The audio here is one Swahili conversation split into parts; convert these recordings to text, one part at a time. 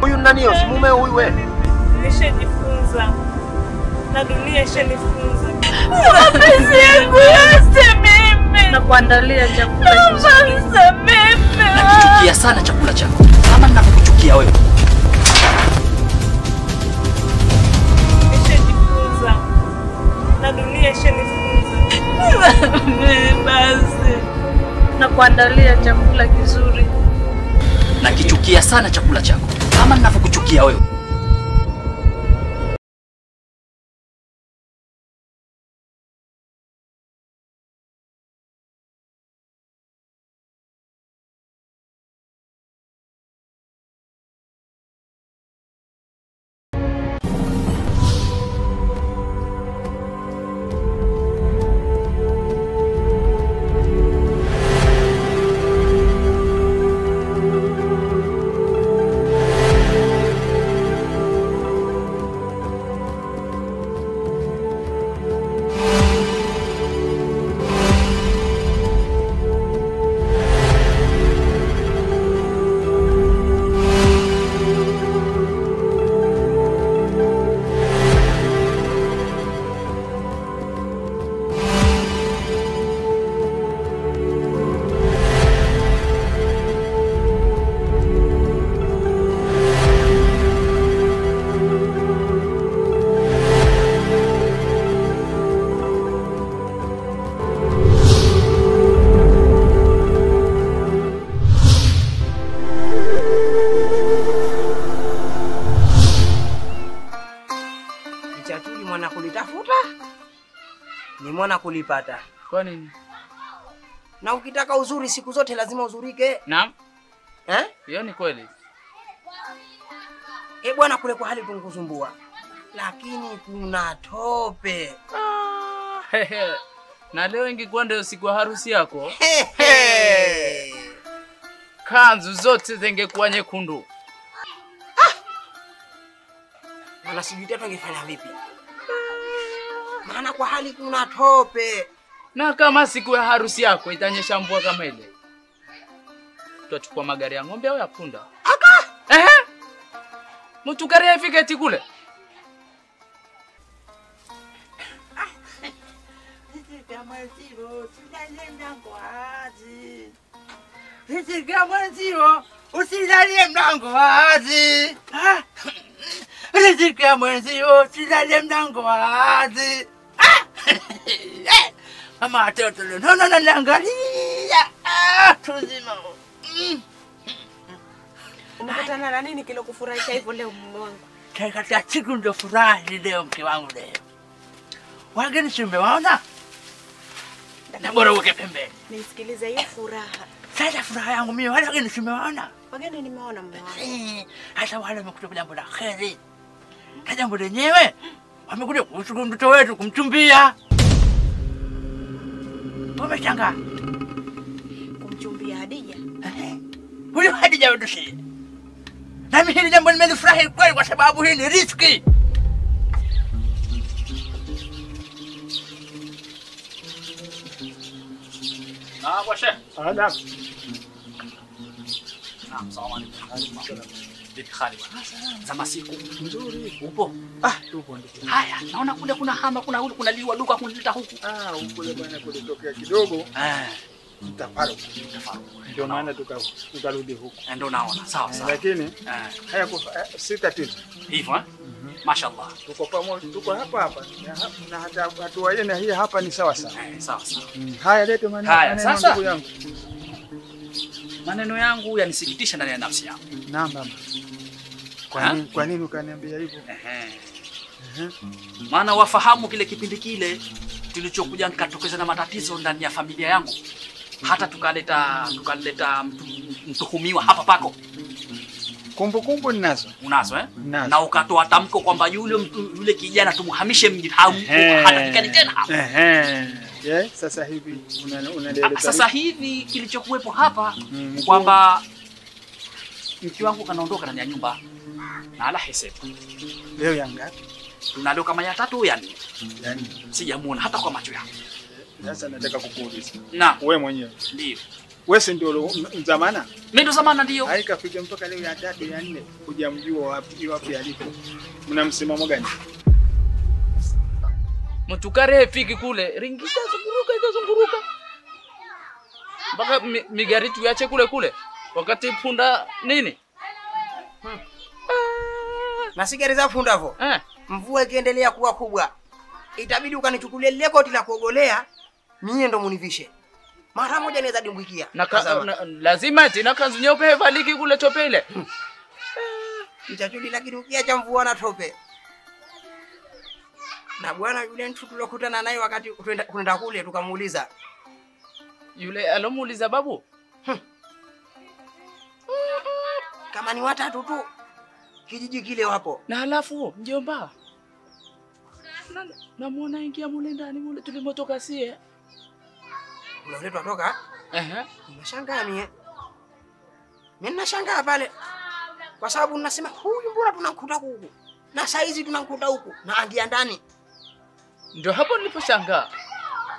Huyu nani yo? Si mume huyu wewe? Nishajifunza. Na dunia ishanifunza. Mapenzi yangu yote mimi. Na kuandalia chakula kizuri. Nakichukia sana chakula chako. Kama ninavyokuchukia wewe. Nishajifunza. Na dunia ishanifunza. Basi. Na kuandalia chakula kizuri. Nakichukia sana chakula chako. Kama ninavyokuchukia wewe. Mwana kulitafuta ni mwana kulipata. Kwa nini? Na ukitaka uzuri siku zote lazima uzurike. Naam. Hiyo ni kweli. Bwana kule kwa hali tunkusumbua. Lakini kuna tope. Na leo ingekuwa ndio siku ya harusi yako. Kanzu zote zingekuwa nyekundu. Maana sijui tatu angefanya vipi. Maana kwa hali kuna tope. Na kama siku ya harusi yako itanyesha mvua kama ile, tutachukua magari ya ng'ombe au ya punda. Mtu gari afike eti kule. Usilalie mlango wazi. Riziki ya mwenzio, usilalie mlango wazi. Mama watoto leo, naona naangalia. Tuzima. Umekutana na nini kilo kufurahisha hivyo leo mume wangu? Katika siku ndio furahi leo mke wangu leo. Wageni si umewaona? Na bora uke pembeni. Nisikilize hiyo furaha. Sasa furaha yangu mimi wale wageni si umewaona? Wageni nimeona mume wangu. Hata wale wamekuja kwa jambo la kheri. Na jambo lenyewe wamekuja kushukuru mtoto wetu kumchumbia. Umechanga? Kumchumbia Hadija? Huyo Hadija wetu si. Na mimi hili jambo nimelifurahi kweli kwa sababu hii ni riziki. Kwa shehe. Naam. Naam, salamu alaykum. Vipi hali bwana? Zama siku nzuri. Upo? Tupo ndio. Haya, naona kule kuna hama, kuna liwa duka kunileta huku. Ukule bwana kulitokea kidogo. Tafaro. Ndio maana tukarudi huku. Ndio naona. Sawa sawa. Lakini haya si tatizo. Hivyo Mashaallah. Tuko pamoja, tuko hapa. Na hata hatua ile na hii hapa ni sawa sawa. Sawa sawa. Haya lete maneno. Haya, sasa ndugu yangu. Maneno yangu yanisikitisha ndani ya nafsi yangu. Naam mama. Kwa nini ukaniambia hivyo? Maana wafahamu kile kipindi kile tulichokuja nikatokeza na matatizo ndani ya familia yangu. Hata tukaleta mtuhumiwa hapa pako. Kumbukumbu ninazo. Unazo Nazo. Na ukatoa tamko kwamba yule kijana tumuhamishe mji hatakikani tena hapa. Sasa hivi unaeleza. Sasa hivi kilichokuwepo hapa kwamba mke wangu kanaondoka ndani ya nyumba. Na ala hesabu. Leo ya ngapi? Tunaleo kama ya 3 au ya 4. Yani sijamuona hata kwa macho yangu. Sasa nataka kukuuliza. Na Wewe mwenyewe. ndio. Wewe si ndio zamana? Mimi ndo zamana ndio. Haikafika mpaka leo ya 3 ya 4 hujamjua wapi alipo. Mna msimamo gani? Mtukare fiki kule, ringika zunguruka. Mpaka migari tuache kule. Wakati punda nini? Na sigari za punda vo. Mvua ikiendelea kuwa kubwa, itabidi ukanichukulie lile koti la kuogolea, mie ndo munivishe. Mara moja niweza dimbwikia. Lazima tena kanzu nyeupe valiki kule tope ile. Kichachuli lakini ukiacha mvua na tope. Na bwana yule mtu tulokutana naye wakati tunaenda kule tukamuuliza. Yule alomuuliza babu? Kama ni watatu tu kijiji kile wapo. Na halafu mjomba. Namuona ingia mule ndani mule tulimotoka sie. Ule tunatoka? Nimeshangaa mie. Mimi nashangaa pale. Kwa sababu ninasema huyu mbona tunamkuta huku? Na saizi tunamkuta huku na angia ndani. Ndio hapo niliposhangaa.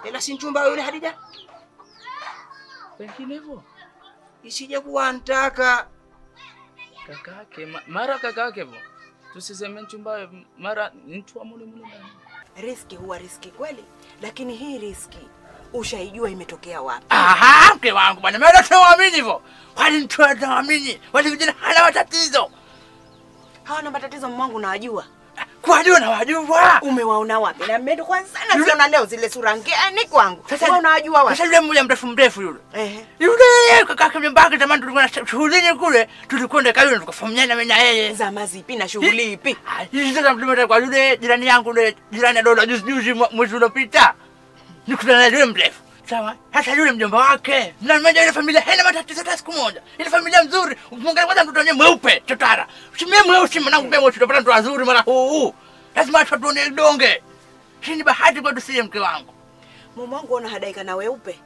Ila si mchumba yule Hadija. Pengine hivyo. Isije kuwa antaka kakake mara kakake hivyo. Tusiseme mchumba mara mtu wa mule ndani. Riski huwa riski kweli, lakini hii riski ushaijua imetokea wapi? Aha, mke wangu bwana, mimi ndo naamini hivyo. Kwani mtu anaamini? Wale vijana hana matatizo. Hawana matatizo mwangu na wajua. Kwani unawajua? Umewaona wapi? Na mimi kwanza sana siona leo zile sura ngeni kwangu. Sasa unawajua wapi? Sasa yule mmoja mrefu yule. Yule kaka mjomba zamani tulikuwa na shughuli kule, tulikwenda kayuni tukafahamiana mimi na yeye. Zama zipi na shughuli ipi? Hizi sasa mtumeta kwa yule jirani yangu yule jirani dola juzi mwezi uliopita. Nikutana na yule mrefu. Sawa? Sasa yule mjomba wake, na mmoja ile familia haina matatizo hata siku moja. Ile familia mzuri, ukimwangalia kwanza mtoto wenyewe mweupe, chotara. Usimie mweusi mwanangu pia mwote tutapata mtu wazuri mara huu. Lazima tuone donge. Hii ni bahati kwa tusie mke wangu. Mume wangu ana hadaika na weupe.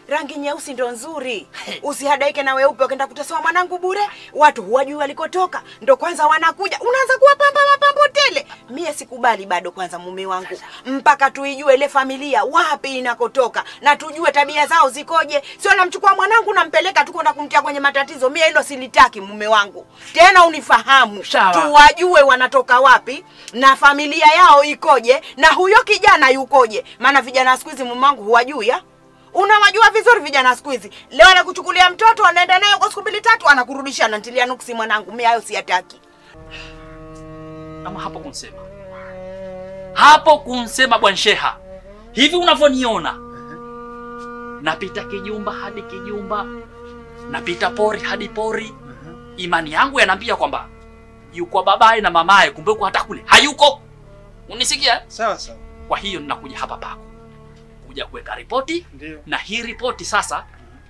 Rangi nyeusi ndo nzuri. Usihadaike na weupe ukaenda kuteswa mwanangu bure. Watu huwajui walikotoka. Ndo kwanza wanakuja. Unaanza kuwapamba mapambo tele. Mie sikubali bado kwanza mume wangu. Mpaka tuijue ile familia wapi inakotoka na tujue tabia zao zikoje. Sio namchukua mwanangu nampeleka tu kwenda kumtia kwenye matatizo. Mie hilo silitaki mume wangu. Tena unifahamu. Tuwajue wanatoka wapi na familia yao ikoje na huyo kijana yukoje. Maana vijana siku hizi mume wangu huwajui ya. Unawajua vizuri vijana siku hizi. Leo anakuchukulia mtoto anaenda naye kwa siku 2-3 anakurudisha anatilia nuksi mwanangu. Mimi hayo siyataki. Ama hapo kunsema bwana Sheha. Hivi unavyoniona. Napita kijumba hadi kijumba. Napita pori hadi pori. Imani yangu yanambia kwamba yuko babaye na mamaye, kumbe kwa hata kule hayuko. Unisikia? Sawa. Kwa hiyo ninakuja hapa pako kuja kuweka ripoti. Ndiyo. Na hii ripoti sasa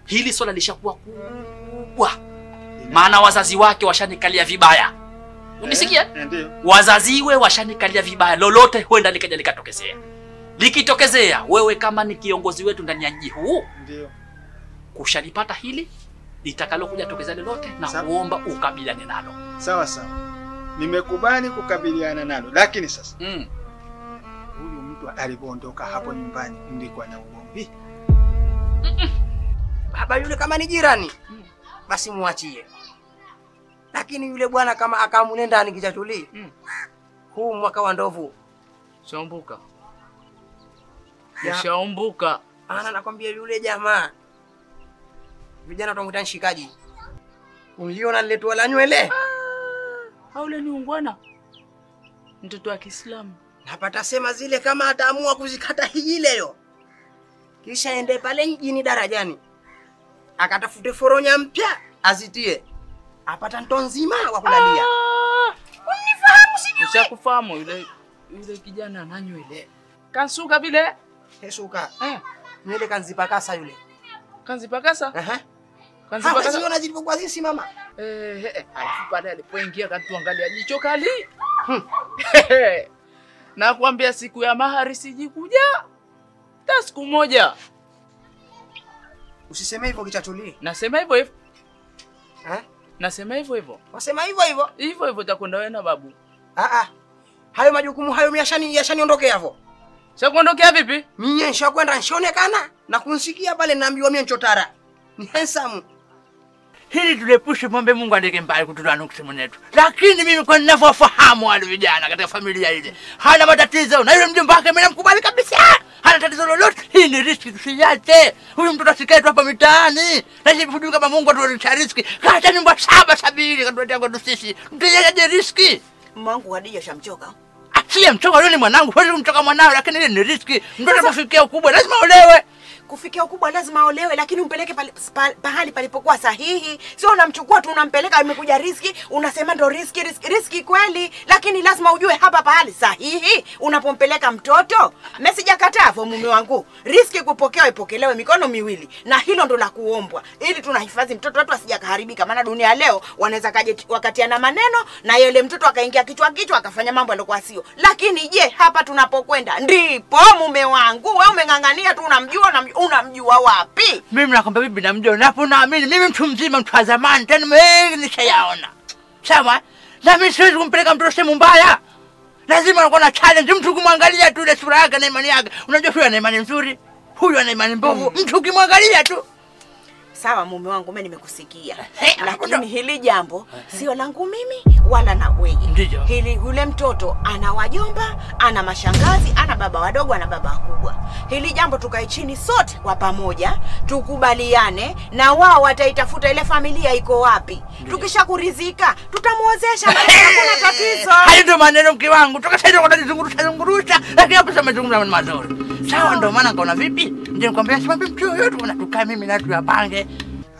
hili swala lishakuwa kubwa. Maana wazazi wake washanikalia vibaya. Unisikia? Ndio. Wazaziwe washanikalia vibaya, lolote huenda likaja likatokezea. Likitokezea wewe kama ni kiongozi wetu ndani ya mji huu, ndio kushalipata hili litakalokuja tokezea lolote na kuomba ukabiliane nalo. Sawa. Nimekubali kukabiliana nalo, lakini sasa huyu mtu alipoondoka hapo nyumbani nilikuwa na ugomvi. Baba yule kama ni jirani basi muachie. Lakini yule bwana kama akamune ndani kichachuli. Huu mwaka wa ndovu. Shaumbuka. Shaumbuka. Ana nakwambia yule jamaa. Vijana tumuita nshikaji. Uliona niletwa la nywele? Haule ni ungwana. Mtoto wa Kiislamu. Napata sema zile kama ataamua kuzikata hii leo. Kisha ende pale mjini darajani. Akatafute foronya mpya azitie. Apata ndo nzima wa kulalia. Unifahamu sijui. Ushakufahamu yule kijana ana nywele. Kansuka vile? Hesuka. Nywele kanzipakasa yule. Kanzipakasa? Kanzipakasa. Sio unajipokuwa sisi mama. Alafu pale alipoingia katuangalia jicho kali. Na kuambia siku ya mahari sijikuja. Ta siku moja. Usiseme hivyo kichachuli. Nasema hivyo. Nasema hivyo. Wasema hivyo. Hivyo utakwenda wewe na babu. Hayo majukumu hayo yashaniondokea hapo. Sasa kuondokea vipi? Mie nishakwenda nshonekana na kunsikia pale naambiwa mie nchotara. Ni handsome. Hili tulepushe mwombe Mungu andike mbali kutoa nuksi mwenetu. Lakini mimi kwa ninavyofahamu wale vijana katika familia ile, hana matatizo na yule mjomba wake mimi namkubali kabisa. Hana tatizo lolote. Hii ni riski tusiache. Huyu mtoto asikae tu hapa mitaani. Na hivi hujui kama Mungu atuletea riski. Kata nyumba 7 70 katuletea kwa sisi. Mtajaje riski? Mwangu Hadija shamchoka. Asiye mchoka yule ni mwanangu, huwezi kumchoka mwanao, lakini ile ni riski. Mtoto anapofikia ukubwa lazima olewe. Kufikia ukubwa lazima olewe, lakini umpeleke pahali palipokuwa sahihi. Sio unamchukua tu unampeleka imekuja riski, unasema ndo riski kweli, lakini lazima ujue hapa pahali sahihi unapompeleka mtoto. Mimi sijakataa kwa mume wangu. Riski kupokewa ipokelewe mikono miwili. Na hilo ndo la kuombwa. Ili tunahifadhi mtoto wetu asijakaharibika, maana dunia leo wanaweza kaje wakatiana maneno na yule mtoto akaingia kichwa akafanya mambo yaliokuwa sio. Lakini je, hapa tunapokwenda ndipo mume wangu wewe umengangania tu unamjua wapi? Mimi nakwambia bibi namjua, napo naamini mimi mtu mzima, mtu wa zamani, tena mengi nishayaona. Sawa? Na mimi siwezi kumpeleka mtoto sehemu mbaya. Lazima anakuwa na challenge, mtu kumwangalia tu ile sura yake na imani yake. Unajua huyu ana imani nzuri, huyu ana imani mbovu, mtu ukimwangalia tu. Sawa mume wangu, mimi nimekusikia. Lakini hili jambo sio langu mimi wala na wewe. Ndiyo. Hili yule mtoto ana wajomba, ana mashangazi, ana baba wadogo, ana baba wakubwa. Hili jambo tukae chini sote kwa pamoja, tukubaliane na wao wataitafuta ile familia iko wapi. Tukishakurizika, tutamuozesha na hakuna tatizo. Hayo ndio maneno mke wangu. Tukasaidia kwa zungurusha, lakini hapo sema zungumza mazuri. Sawa, ndio maana kaona vipi? Ndio nikwambia simambi mtu yoyote unatukaa mimi na tu yapange.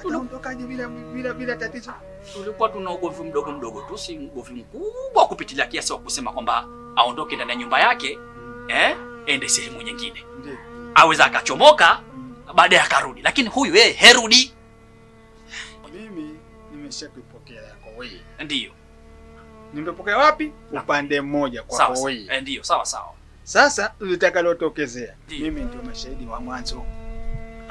Unaondokaje bila tatizo? Tulikuwa tuna ugomvi mdogo tu, si ugomvi mkubwa kupitilia kiasi wa kusema kwamba aondoke ndani ya nyumba yake, ende sehemu nyingine. Ndiyo. Aweza akachomoka baadaye akarudi, lakini huyu yeye herudi. Mimi nimeshakupokea yako wewe. Ndiyo. Nimepokea wapi? Upande mmoja kwa wewe. Ndiyo, sawa. Sasa litakalotokezea, mimi ndio mashahidi wa mwanzo.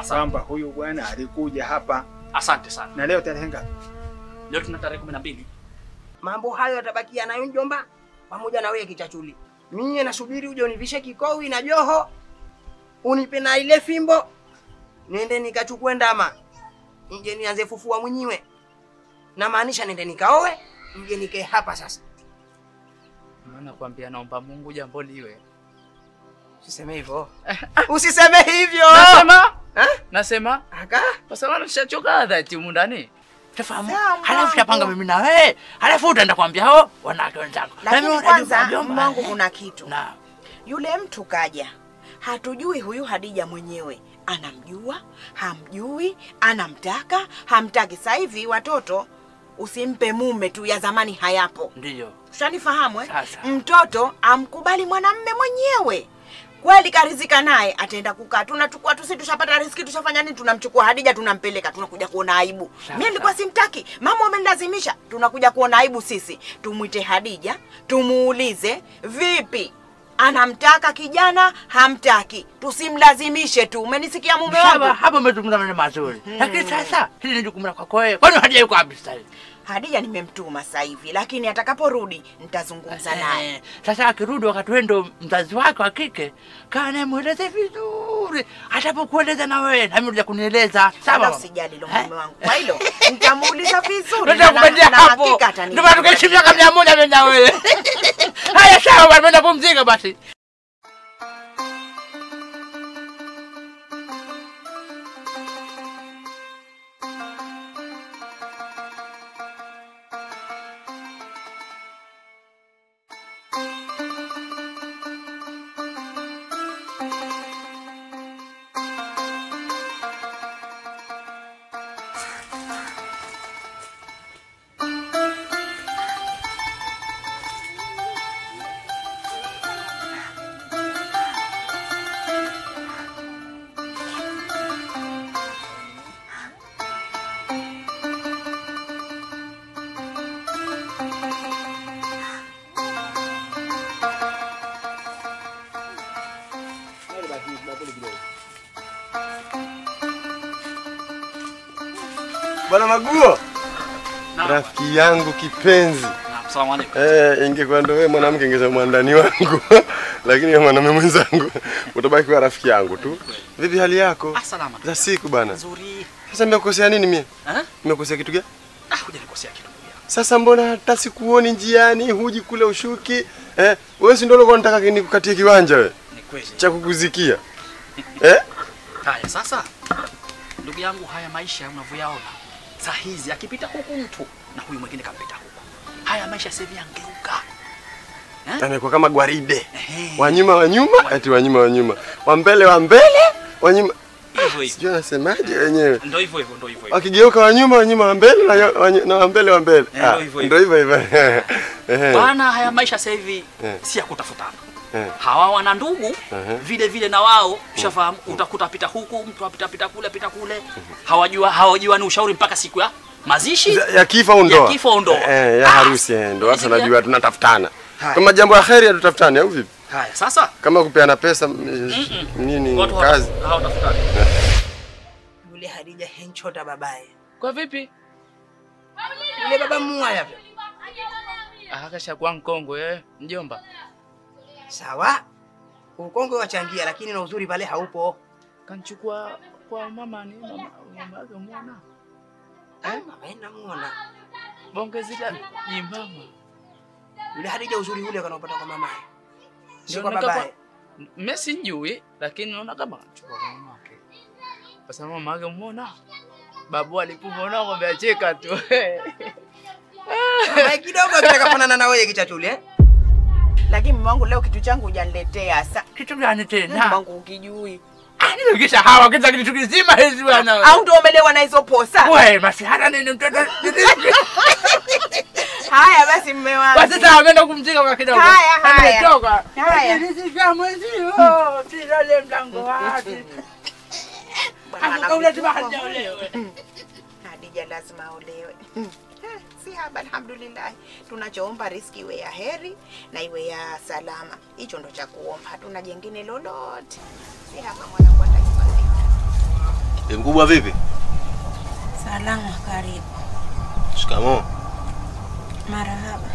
Kwamba huyu bwana alikuja hapa. Asante sana. Na leo tarehe ngapi? Leo tuna tarehe 12. Mambo hayo yatabakia nayo mjomba pamoja na wewe kichachuli. Mimi nasubiri uje univishe kikowi na joho. Unipe na ile fimbo. Nende nikachukue ndama. Nje nianze fufua mwenyewe. Na maanisha nende nikaoe, nje nikae hapa sasa. Maana kwambia naomba Mungu jambo liwe. Usiseme hivyo. Usiseme hivyo. Nasema? Aka? Kwa sababu nishachoka dhati humu ndani. Tafahamu. Halafu yapanga mimi na wewe. Halafu utaenda kuambia hao wanawake wenzako. Lakini kwanza Mungu kuna kitu. Na yule mtu kaja. Hatujui huyu Hadija mwenyewe. Anamjua, hamjui, anamtaka, hamtaki. Sasa hivi watoto usimpe mume tu, ya zamani hayapo. Ndiyo. Ushanifahamu Mtoto amkubali mwanamume mwenyewe. Kweli karizika naye ataenda kukaa. Tunachukua tu, sisi tushapata riziki, tushafanya nini, tunamchukua Hadija tunampeleka, tunakuja kuona aibu. Mimi nilikuwa simtaki, mama amenilazimisha, tunakuja kuona aibu sisi. Tumuite Hadija, tumuulize vipi? Anamtaka kijana, hamtaki. Tusimlazimishe tu. Umenisikia mume wangu? Hapo umezungumza maneno mazuri. Lakini sasa hili ni jukumu lako wewe. Kwani Hadija yuko wapi sasa hivi? Hadija nimemtuma sasa hivi, lakini atakaporudi nitazungumza naye. Sasa akirudi wakati wewe ndo mzazi wake wa kike, kana mueleze vizuri. Atapokueleza na wewe, na mimi kunieleza. Sawa, usijali lo mume wangu. Kwa hilo nitamuuliza vizuri na hakika atanielewa. Ndio maana tukaheshimia kama 100 mimi na wewe. Haya sawa, bwana, nenda pumzika basi. Bwana Maguo. Rafiki yangu kipenzi. Asalamu alaykum. Ingekuwa ndo wewe mwanamke ingesema mwandani wangu. Lakini kama mwanamume mwenzangu utabaki kuwa rafiki yangu tu. Vipi hali yako? Salama. Za siku bana. Nzuri. Sasa nimekosea nini mimi? Nimekosea kitu gani? Hujanikosea kitu. Sasa mbona hata sikuoni njiani, huji kule ushuki? Wewe si ndio ulikuwa unataka nikukatie kiwanja wewe? Ni kweli. Cha kukuzikia. Haya sasa. Ndugu yangu, haya maisha unavyoyaona. Saa hizi akipita huku mtu na huyu mwingine kampita huku. Haya maisha sasa hivi yangeuka. Yanakuwa kama gwaride. Wa nyuma, ati wa nyuma. Wa mbele, wa nyuma. Hivyo. Sijui nasemaje wenyewe. Ndio hivyo. Akigeuka wa nyuma, wa mbele na wa mbele. Ndio hivyo. Bana, haya maisha sasa hivi si ya kutafutana. Hawa wana ndugu vile na wao ushafahamu, utakuta pita huku mtu apita kule. Hawajua ni ushauri mpaka siku ya mazishi ya kifo au ndoa. Ya harusi ndio sasa najua tunatafutana. Kama jambo la kheri tutafutane au vipi? Haya sasa. Kama kupeana pesa nini kazi. Hawatafutana. Yule Hadija henchota babaye. Kwa vipi? Yule baba muaya vile. Akasha kwa mkongwe mjomba. Sawa. Ukongwe wachangia lakini na uzuri pale haupo. Kanchukua kwa mama ni mama yake muona. Mama muona. Bonge zile ni mama. Yule Hadija uzuri ule kanapata kwa mama. Sio kwa babaye. Mimi sijui lakini naona kama kanchukua kwa mama yake. Kwa sababu mama yake muona. Babu alipomuona ameacheka tu. Mama kidogo kitakafanana na wewe kichachule. Lakini mama wangu leo kitu changu hujaniletea sasa. Kitu gani tena? Mama wangu ukijui. Nikisha hawa kitu kizima hizi bwana. Au ndio umelewa na hizo posa? Wewe basi hata nini mtoto. Haya basi mume wangu. Basi sasa ameenda kumzika kwa kidogo. Haya. Ametoka. Haya. Nisifia mwenzio. Tilale mlango wapi? Akaula tibaha olewe. Hadija lazima olewe. Si haba, alhamdulillah. Tunachoomba riziki iwe ya heri na iwe ya salama. Hicho ndo cha kuomba. Hatuna jengine lolote. Si haba mwanangu atakibariki. Mkubwa vipi? Salama, karibu. Shikamoo. Marahaba.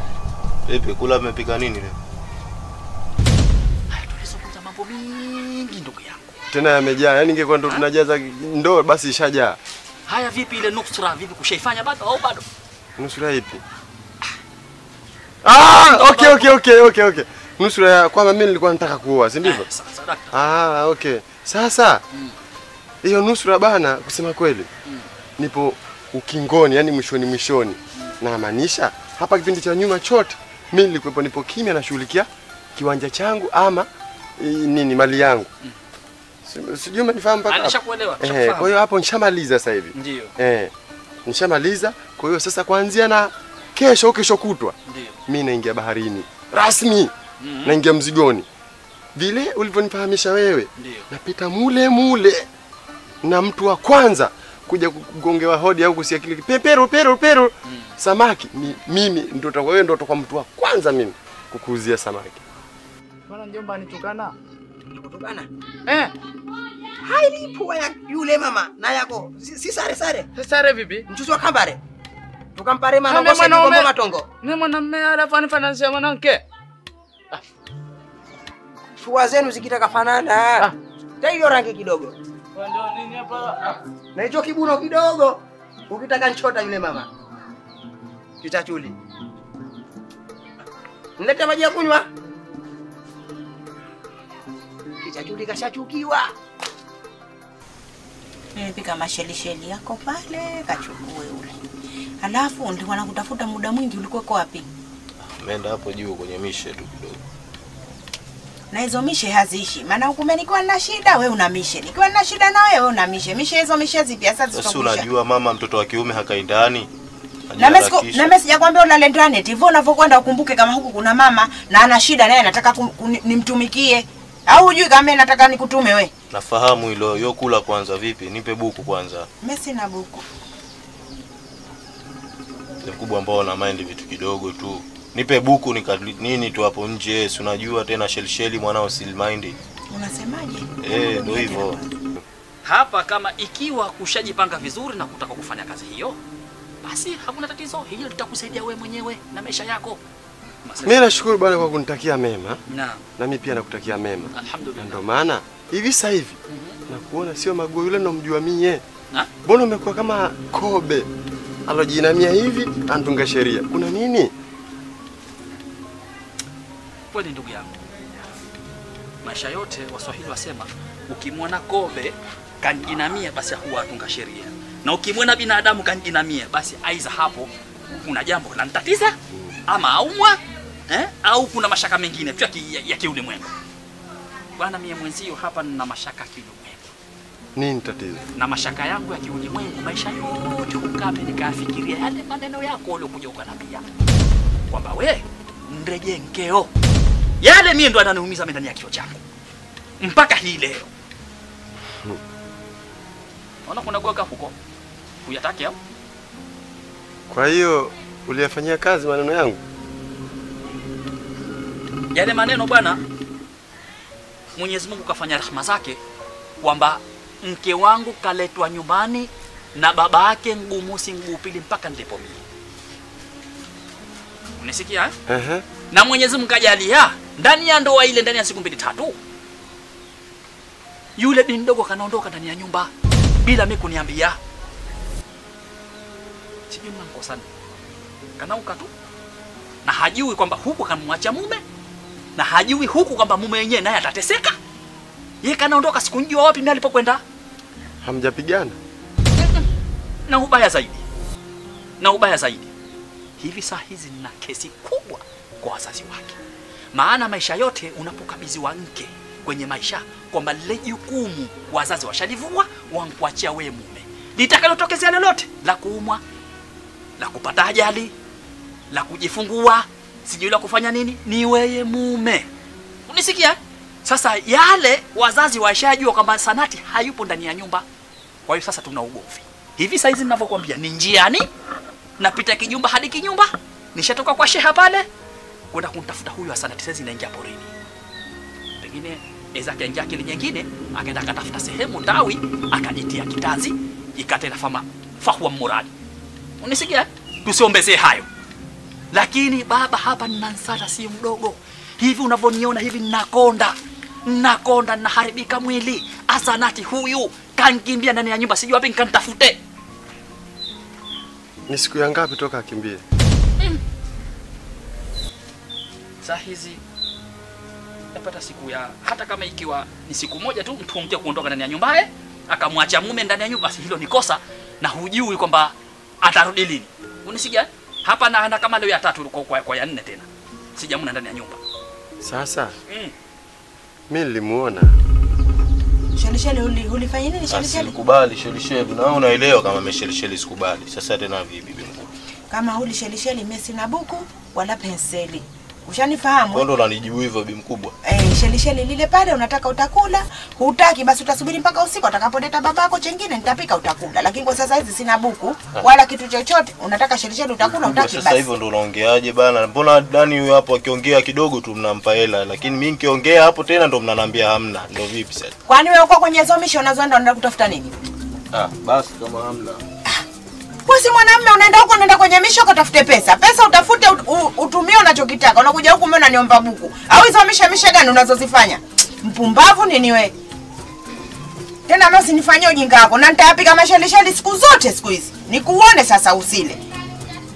Vipi kula mmepika nini leo? Tulizungumza mambo mingi ndugu yangu. Tena yamejaa. Yaani ingekuwa ndo tunajaza ndoo basi ishajaa. Haya vipi ile nusra vipi kushaifanya bado au bado? Nusura ipi? Okay. Nusura ya kwamba mimi nilikuwa nataka kuoa, si ndivyo? Okay. Sasa hiyo nusura bana kusema kweli. Nipo ukingoni, yani mwishoni. Na maanisha hapa kipindi cha nyuma chote mimi nilikuwa nipo kimya nashughulikia kiwanja changu ama nini mali yangu. Sijui umenifahamu mpaka hapo. Nishakuelewa. Kwa hiyo hapo nishamaliza sasa hivi. Ndio. Nishamaliza. Kwa hiyo sasa kuanzia na kesho kutwa ndio mimi naingia baharini rasmi. Naingia mzigoni. Vile ulivyonifahamisha wewe. Ndio. Napita mule na mtu wa kwanza kuja kugongewa hodi au kusikia kile pero samaki ni mimi ndio wewe ndio utakuwa mtu wa kwanza mimi kukuuzia samaki. Bwana mjomba anitukana. Kutukana? Haili pua ya yule mama na yako si sare. Sare vipi? Mchuzi wa kambare. Tukampare mama kwa sababu ngoma matongo. Ni mwanamume alafu anifanania mwanamke. Fua zenu zikitaka fanana. Hiyo rangi kidogo. Ndio nini hapa? Na hicho kibuno kidogo ukitaka nchota yule mama. Kitachuli. Nilete maji ya kunywa. Kitachuli kashachukiwa. Nilipika mashelisheli yako pale, kachukue ule. Alafu nilikuwa nakutafuta muda mwingi, ulikuwa wapi? Ameenda hapo juu kwenye mishe tu kidogo. Na hizo mishe haziishi. Maana huku mimi nikiwa na shida, wewe una mishe. Nikiwa na shida na wewe una mishe. Mishe hizo mishe zipi sasa zitokwisha? Sasa unajua mama mtoto wa kiume hakai ndani. Na mimi sijakwambia ulale ndani, hivyo unavyokwenda ukumbuke kama huku kuna mama na ana shida naye anataka nimtumikie. Au hujui kama mimi nataka nikutume we? Nafahamu hilo. Yo kula kwanza vipi? Nipe buku kwanza. Mimi sina buku. Ni mkubwa ambao ana mind vitu kidogo tu. Nipe buku nini tu hapo nje. Si unajua tena shelisheli mwanao sil mind. Unasemaje? Ndio hivyo. Hapa kama ikiwa kushajipanga vizuri na kutaka kufanya kazi hiyo, basi hakuna tatizo. Hilo litakusaidia wewe mwenyewe na maisha yako. Mimi nashukuru bwana kwa kunitakia mema. Naam. Na mimi pia nakutakia mema. Alhamdulillah. Ndio maana hivi sasa hivi nakuona sio Maguo yule nomjua mie. Na? Mbona umekuwa kama kobe alojinamia hivi antunga sheria? Kuna nini? Kweli ndugu yangu, maisha yote Waswahili wasema ukimwona kobe kanjinamia basi huwa atunga sheria, na ukimwona binadamu kanjinamia basi aiza hapo kuna jambo linanitatiza ama aumwa au kuna mashaka mengine tu ya kiulimwengu. Bwana, mie mwenzio hapa nina mashaka kiulimwengu. Nini tatizo? Na mashaka yangu ya kiulimwengu, maisha yote ukame nikafikiria yale maneno yako uliokuja ukaniambia kwamba we mrejee nkeo. Yale mie ndo ananiumiza ndani ya kio chako mpaka hii leo. Unaona kuna goga huko uyatake au? Kwa hiyo uliyafanyia kazi maneno yangu? Yale maneno bwana, Mwenyezi Mungu kafanya rahma zake kwamba mke wangu kaletwa nyumbani na baba yake mguu mosi mguu pili mpaka ndipo mimi. Unasikia eh? Na Mwenyezi Mungu kajalia ndani ya ndoa ile, ndani ya siku 2-3 yule bi mdogo kanaondoka ndani ya nyumba bila mimi kuniambia. Sijui mnamkosana. Kanauka tu. Na hajui kwamba huku kamwacha mume, na hajui huku kwamba mume wenyewe naye atateseka. Yeye kanaondoka, sikunjua wapi mimi alipokwenda. Hamjapigana? Na ubaya zaidi. Na ubaya zaidi. Hivi saa hizi nina kesi kubwa kwa wazazi wake. Maana maisha yote unapokabidhiwa mke kwenye maisha kwamba lile jukumu wazazi washalivua, wankuachia wewe mume. Litakalotokezea lolote la kuumwa, la kupata ajali, la kujifungua, sijui la kufanya nini, ni wewe mume. Unisikia? Sasa yale wazazi washajua kwamba Sanati hayupo ndani ya nyumba. Kwa hiyo sasa tuna ugomvi. Hivi saa hizi ninavyokuambia ni njiani, napita kijumba hadi kinyumba, nishatoka kwa sheha pale kwenda kumtafuta huyu Sanati, sasa naingia porini. Pengine eza kaingia akili nyingine, akaenda akatafuta sehemu ndawi, akajitia kitanzi, ikatenda fahwa muradi. Unisikia? Tusiombezee hayo. Lakini baba, hapa nina nsata si mdogo. Hivi unavyoniona hivi nakonda naharibika mwili. Sanati huyu kankimbia ndani ya nyumba, sijui wapi nikanitafute. Ni siku ya ngapi toka akimbie? Saa hizi napata siku ya, hata kama ikiwa ni siku moja tu mtu mmoja kuondoka ndani ya nyumba akamwacha mume ndani ya nyumba, basi hilo ni kosa, na hujui kwamba atarudi lini. Unisikia? Hapa na kama leo ya 3 kwa ya 4 tena sijamuna ndani ya nyumba. Sasa mimi nilimuona. Shelisheli ulifanya nini Shelisheli? Sikubali Shelisheli. Na wewe unaelewa kama Shelisheli sikubali. Sasa tena vipi bibi mkubwa? Kama huli Shelisheli mimi sina buku wala penseli. Ushanifahamu? Ndio unanijibu hivyo bibi mkubwa. Shelisheli lile pale unataka utakula, hutaki basi utasubiri mpaka usiku atakapoleta babako chengine nitapika utakula. Lakini kwa sasa hizi sina buku wala kitu chochote. Unataka Shelisheli utakula, utaki basi. Sasa hivyo ndio unaongeaje bana? Mbona Dani huyo hapo akiongea kidogo tu mnampa hela, lakini mimi nikiongea hapo tena ndo mnaniambia hamna. Ndio vipi sasa? Kwani wewe uko kwenye hizo misho unazoenda unaenda kutafuta nini? Basi kama hamna. Wewe si mwanamume unaenda huko, unaenda kwenye misho kutafute pesa. Pesa utafute utumie unachokitaka. Unakuja huku mimi unaniomba buku. Au hizo misha gani unazozifanya? Mpumbavu nini wewe? Tena leo usinifanyie ujinga wako. Na nitayapika mashelisheli siku zote siku hizi. Nikuone sasa usile.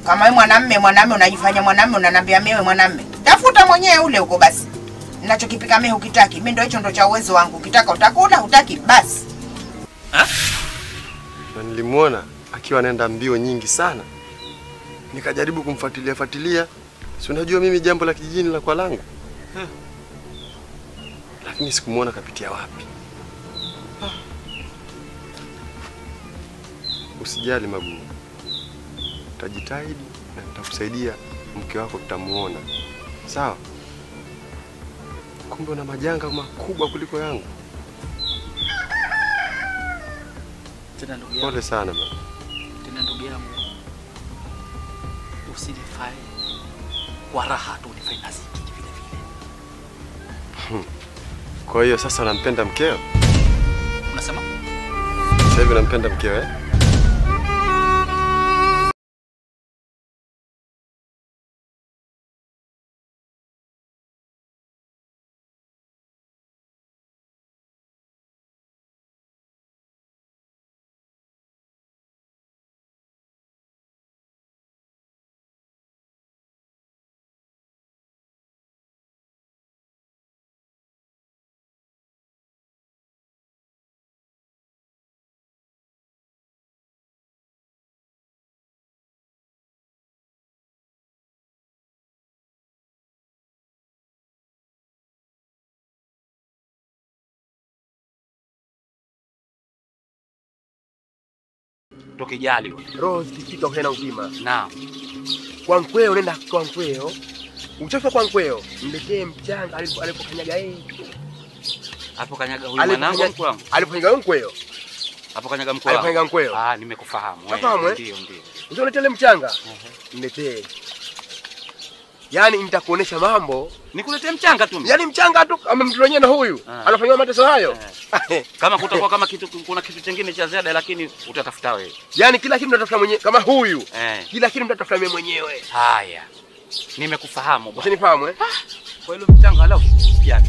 Kama wewe mwanamume unajifanya mwanamume unaniambia mimi mwanamume. Tafuta mwenyewe ule huko basi. Ninachokipika mimi hukitaki. Mimi ndio hicho ndio cha uwezo wangu. Ukitaka utakula, hutaki basi. Na nilimuona akiwa anaenda mbio nyingi sana. Nikajaribu kumfuatilia. Si unajua mimi jambo la kijijini la kwa langu. Lakini sikumuona kapitia wapi. Usijali Maguo. Utajitahidi na nitakusaidia, mke wako tutamuona. Sawa? Kumbe una majanga makubwa kuliko yangu. Tena ndugu yangu. Pole sana baba. Tena ndugu yangu. Usinifai kwa raha tu, unifai na ziki vile vile. Kwa hiyo sasa unampenda mkeo? Unasema? Sasa hivi unampenda mkeo Tokijali wewe. Roho zikifika uhena uzima. Naam. Kwa mkweo nenda kwa mkweo. Uchofa kwa mkweo, mletee mchanga alipokanyaga yeye. Hapo kanyaga huyu mwanangu mkwe wangu. Alipokanyaga mkweo. Hapo kanyaga mkwe wangu. Alipokanyaga mkweo. Ah, nimekufahamu wewe. Unafahamu Ndio, ndio. Ndio uletele mchanga. Mletee. Yaani nitakuonesha mambo. Nikuletee mchanga tu. Yaani mchanga tu amemtolonyea na huyu. Anafanywa mateso hayo. Kama kutakuwa kama kitu kuna kitu kingine cha ziada lakini utatafuta wewe. Yaani kila kitu mtatafuta mwenyewe kama huyu. Kila kitu mtatafuta mimi mwenyewe. Haya. Nimekufahamu bwana. Usinifahamu Kwa hilo mchanga alafu yani.